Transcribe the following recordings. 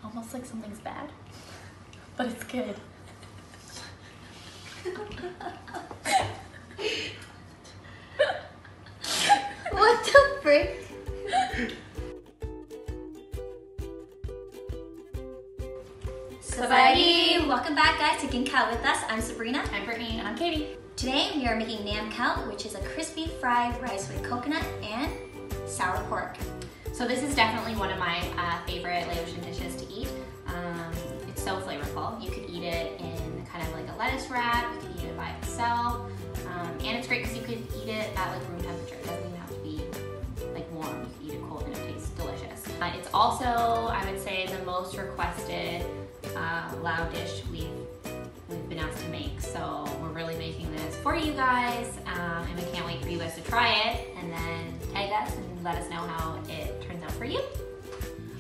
almost like something's bad, but it's good. What the frick? Sawadee! Welcome back, guys, to Nam Khao with us. I'm Sabrina. I'm Brittany. And I'm Katie. Today we are making Nam Khao, which is a crispy fried rice with coconut and sour pork. So this is definitely one of my favorite Laotian dishes to eat. It's so flavorful. You could eat it in kind of like a lettuce wrap. You could eat it by itself, and it's great because you could eat it at like room temperature. It doesn't even have to be like warm. You could eat it cold and it tastes delicious. It's also, I would say, the most requested Lao dish we've been asked to make. So we're really making this for you guys, and I can't wait for you guys to try it and then tag us and let us know how it turns out for you.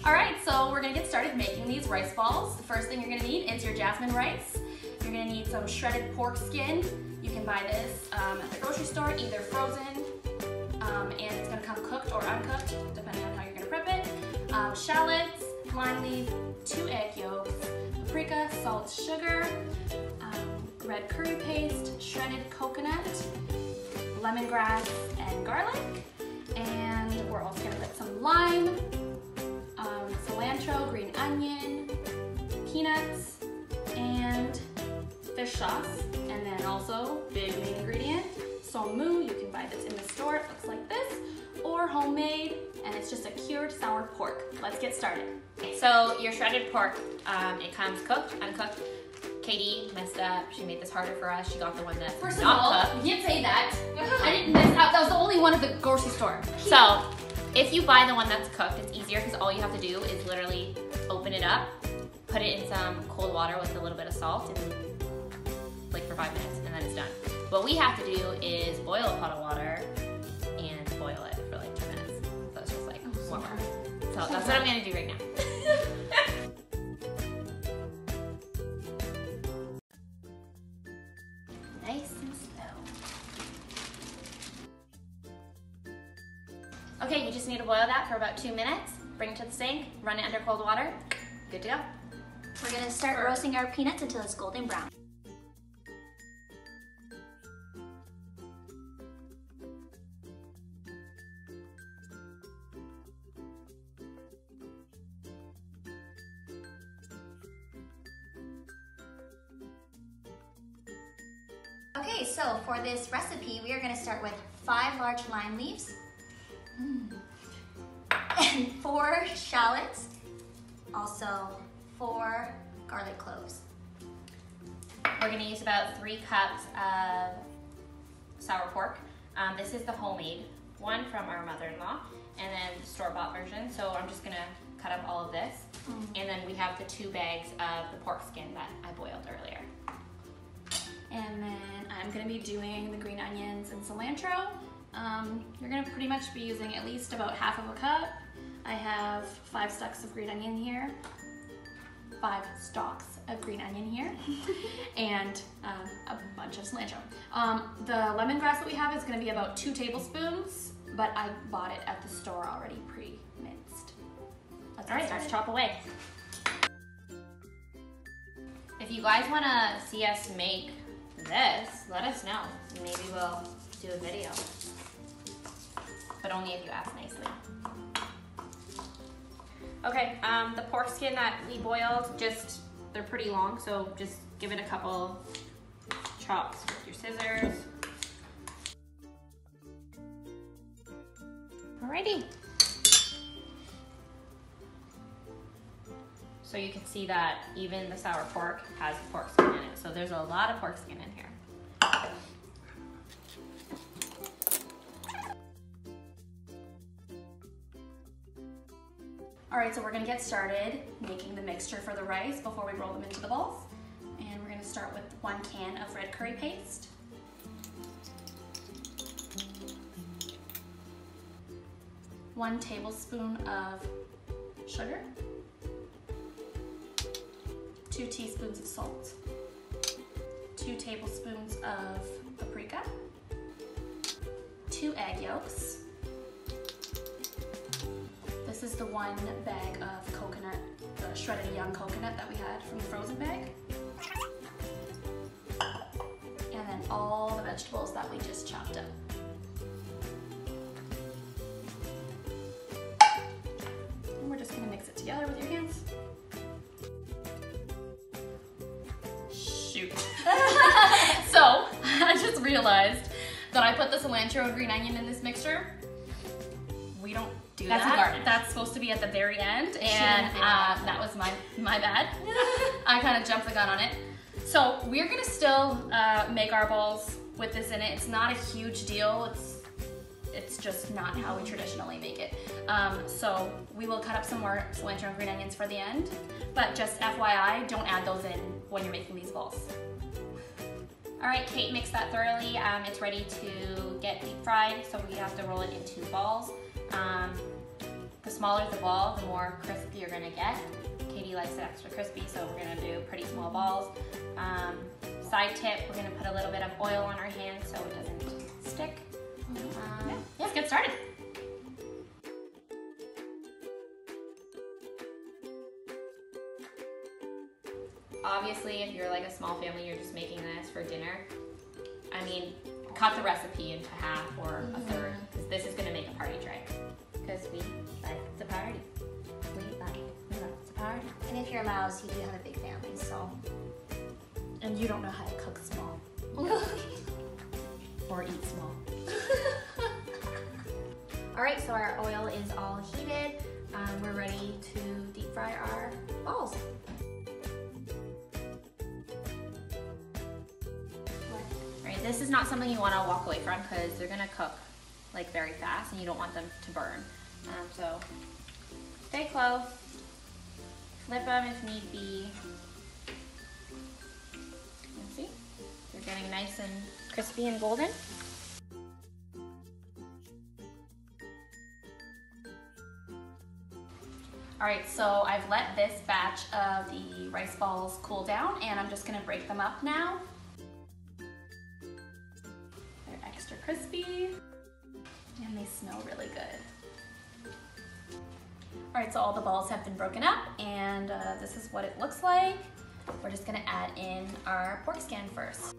All right, so we're gonna get started making these rice balls. The first thing you're gonna need is your jasmine rice. You're gonna need some shredded pork skin. You can buy this at the grocery store, either frozen, and it's gonna come cooked or uncooked, depending on how you're gonna prep it. Shallots, lime leaf, 2 egg yolks, paprika, salt, sugar, red curry paste, shredded coconut, lemongrass, and garlic. And we're also gonna put some lime, cilantro, green onion, peanuts, and fish sauce. And then also, big main ingredient, somu. You can buy this in the store, it looks like this, or homemade, and it's just a cured sour pork. Let's get started. So your shredded pork, it comes cooked, uncooked. Katie messed up. She made this harder for us. She got the one that's First of not all, cooked. you can't say that. I didn't mess up. That was the only one at the grocery store. So if you buy the one that's cooked, it's easier because all you have to do is literally open it up, put it in some cold water with a little bit of salt, and like for 5 minutes, and then it's done. What we have to do is boil a pot of water and boil it for like 2 minutes. So it's just like warmer. So that's what I'm gonna do right now. Nice and slow. Okay, you just need to boil that for about 2 minutes. Bring it to the sink, run it under cold water. Good to go. We're gonna start roasting our peanuts until it's golden brown. Okay, so for this recipe, we are going to start with 5 large lime leaves, and 4 shallots, also 4 garlic cloves. We're gonna use about 3 cups of sour pork. This is the homemade one from our mother-in-law, and then the store-bought version. So I'm just gonna cut up all of this. And then we have the 2 bags of the pork skin that I boiled earlier. And then I'm gonna be doing the green onions and cilantro. You're gonna pretty much be using at least about half of a cup. I have 5 stalks of green onion here, 5 stalks of green onion here, and a bunch of cilantro. The lemongrass that we have is gonna be about 2 tablespoons, but I bought it at the store already pre-minced. All right, let's chop away. If you guys wanna see us make this, let us know. Maybe we'll do a video, but only if you ask nicely. Okay, the pork skin that we boiled, they're pretty long, so just give it a couple chops with your scissors. Alrighty. So you can see that even the sour pork has pork skin in it. So there's a lot of pork skin in here. All right, so we're gonna get started making the mixture for the rice before we roll them into the balls. And we're gonna start with 1 can of red curry paste. 1 tablespoon of sugar. 2 teaspoons of salt. 2 tablespoons of paprika. 2 egg yolks. This is the 1 bag of coconut the shredded young coconut that we had from the frozen bag. And then all the vegetables that we just chopped up. And we're just gonna mix it together with your hands. Shoot. So, I just realized that I put the cilantro and green onion in this mixture. We don't do That's that. a garnish. That's supposed to be at the very end, and that was my bad. I kind of jumped the gun on it. So we're gonna still make our balls with this in it. It's not a huge deal. It's just not how we traditionally make it. So we will cut up some more cilantro and green onions for the end, but just FYI, don't add those in when you're making these balls. All right, Kate mixed that thoroughly. It's ready to get deep fried, so we have to roll it into balls. The smaller the ball, the more crispy you're gonna get. Katie likes it extra crispy, so we're gonna do pretty small balls. Side tip, we're gonna put a little bit of oil on our hands so it doesn't stick. Yeah, let's get started. Obviously, if you're like a small family, you're just making this for dinner. I mean, cut the recipe into half or a third, because this is gonna make a party trick. Because we like to party. We like to party. And if you're Laos, you do have a big family, so. And you don't know how to cook small. Or eat small. All right, so our oil is all heated. We're ready to deep fry our balls. Right, this is not something you want to walk away from because they're gonna cook like very fast and you don't want them to burn. So stay close, flip them if need be. You see, they're getting nice and crispy and golden. All right, so I've let this batch of the rice balls cool down and I'm just gonna break them up now. They're extra crispy and they smell really good. All right, so all the balls have been broken up and this is what it looks like. We're just gonna add in our pork skin first.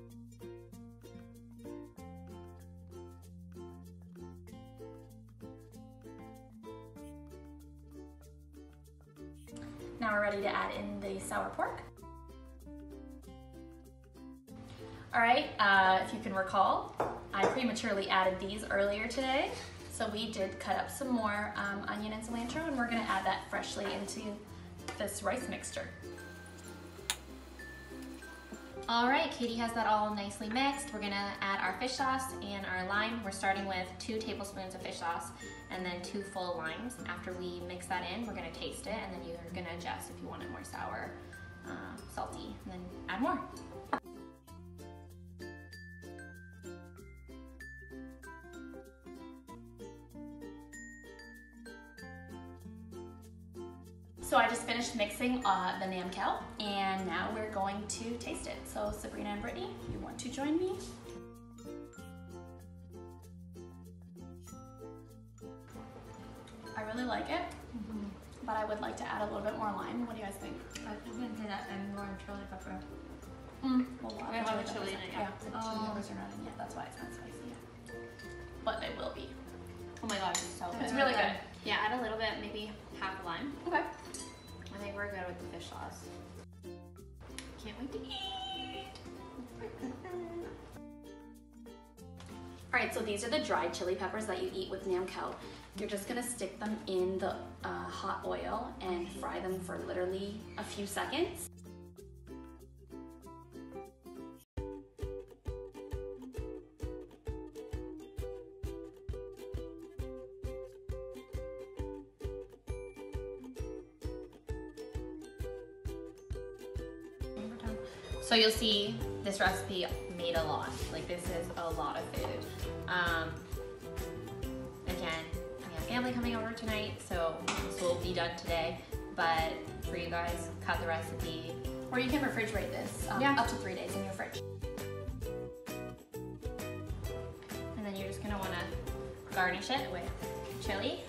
Now we're ready to add in the sour pork. All right, if you can recall, I prematurely added these earlier today. So we did cut up some more onion and cilantro and we're gonna add that freshly into this rice mixture. All right, Katie has that all nicely mixed. We're gonna add our fish sauce and our lime. We're starting with 2 tablespoons of fish sauce and then 2 full limes. After we mix that in, we're gonna taste it and then you're gonna adjust if you want it more sour, salty, and then add more. So I just finished mixing the Nam Khao and now we're going to taste it. So Sabrina and Brittany, you want to join me? I really like it, but I would like to add a little bit more lime. What do you guys think? I was gonna say that and more chili pepper. Well, I have a chili in it, yeah. The chili peppers are not in yet, that's why it's not spicy yet. But they will be. Oh my gosh, it's so good. It's really good. Yeah, add a little bit, maybe half a lime. Okay. I think we're good with the fish sauce. Can't wait to eat. All right, so these are the dried chili peppers that you eat with Nam Khao. You're just gonna stick them in the hot oil and fry them for literally a few seconds. So you'll see this recipe made a lot. Like this is a lot of food. Again, we have family coming over tonight, so this will be done today. But for you guys, cut the recipe. Or you can refrigerate this up to 3 days in your fridge. And then you're just gonna wanna garnish it with chili.